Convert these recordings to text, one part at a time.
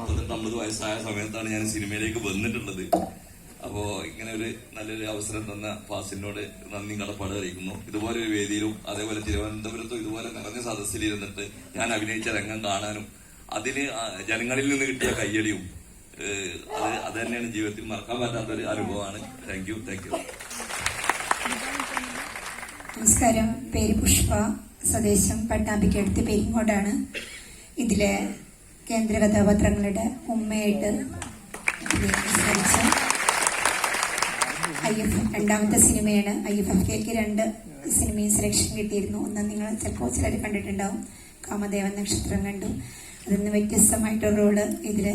48-50 വയസ്സായ സമയത്താണ് ഞാൻ സിനിമയിലേക്ക് വന്നിട്ടുള്ളത്. അപ്പോ ഇങ്ങനെ ഒരു നല്ലൊരു അവസരം തന്ന ഫാസിലിനോട് നന്ദി കടപ്പാട് അറിയിക്കുന്നു. ഇതുപോലെ ഒരു വേദിയിലും അതേപോലെ തിരുവനന്തപുരത്തും ഇതുപോലെ നിറഞ്ഞ സദസ്സിലിരുന്നിട്ട് ഞാൻ അഭിനയിച്ച രംഗം കാണാനും അതിന് ജനങ്ങളിൽ നിന്ന് കിട്ടിയ കയ്യടിയും അത് തന്നെയാണ് ജീവിതത്തിൽ മറക്കാൻ പറ്റാത്തൊരു അനുഭവമാണ്. Thank you. നമസ്കാരം. പേര് പുഷ്പ. സ്വദേശം പട്ടാമ്പിക്കടുത്ത് പെരിങ്ങോടാണ്. ഇതിലെ കേന്ദ്ര കഥാപാത്രങ്ങളുടെ ഉമ്മയായിട്ട് സംസാരിച്ച രണ്ടാമത്തെ സിനിമയാണ്. IFFK 2 സിനിമയും സെലക്ഷൻ കിട്ടിയിരുന്നു. ഒന്ന് നിങ്ങൾ ചിലപ്പോൾ ചിലർ കണ്ടിട്ടുണ്ടാവും, കാമദേവൻ നക്ഷത്രം കണ്ടു. അതിന്ന് വ്യത്യസ്തമായിട്ടൊരു റോള് ഇതില്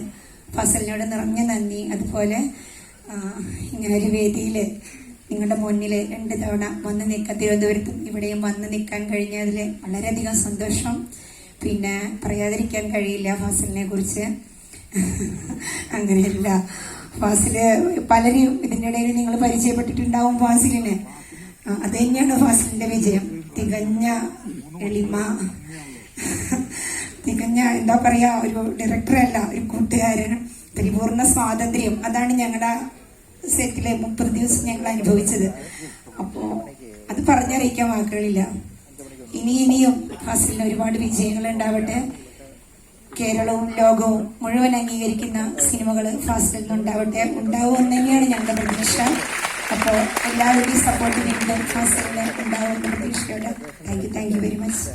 ഫസലിനോട് നിറഞ്ഞ നന്ദി. അതുപോലെ ഇങ്ങനൊരു വേദിയിൽ നിങ്ങളുടെ മുന്നിൽ 2 തവണ വന്ന് നിൽക്കാൻ, തിരുവനന്തപുരത്തും ഇവിടെയും വന്ന് നിൽക്കാൻ കഴിഞ്ഞതിൽ വളരെയധികം സന്തോഷം. പിന്നെ പറയാതിരിക്കാൻ കഴിയില്ല ഫാസിലിനെ കുറിച്ച്. അങ്ങനെയല്ല, ഫാസില് പലരും ഇതിൻ്റെ ഇടയിൽ നിങ്ങൾ പരിചയപ്പെട്ടിട്ടുണ്ടാവും ഫാസിലിന്. അത് തന്നെയാണ് ഫാസിലിന്റെ വിജയം. തികഞ്ഞ എളിമ, തികഞ്ഞ എന്താ പറയാ, ഒരു ഡയറക്ടറല്ല, ഒരു കൂട്ടുകാരൻ, പരിപൂർണ സ്വാതന്ത്ര്യം. അതാണ് ഞങ്ങളുടെ സെറ്റിലെ 30 ദിവസം ഞങ്ങൾ അനുഭവിച്ചത്. അപ്പോ അത് പറഞ്ഞറിയിക്കാൻ വാക്കുകളില്ല. ഇനിയും ഫാസിലിന് ഒരുപാട് വിജയങ്ങൾ ഉണ്ടാവട്ടെ. കേരളവും ലോകവും മുഴുവൻ അംഗീകരിക്കുന്ന സിനിമകൾ ഫാസിലിൽ നിന്നുണ്ടാവട്ടെ. ഉണ്ടാവുമെന്ന് തന്നെയാണ് ഞങ്ങളുടെ പ്രതീക്ഷ. അപ്പോൾ എല്ലാവരുടെയും സപ്പോർട്ട് വീണ്ടും ഫാസിലിന് ഉണ്ടാവുമെന്ന പ്രതീക്ഷയോടെ താങ്ക് യു വെരി മച്ച്.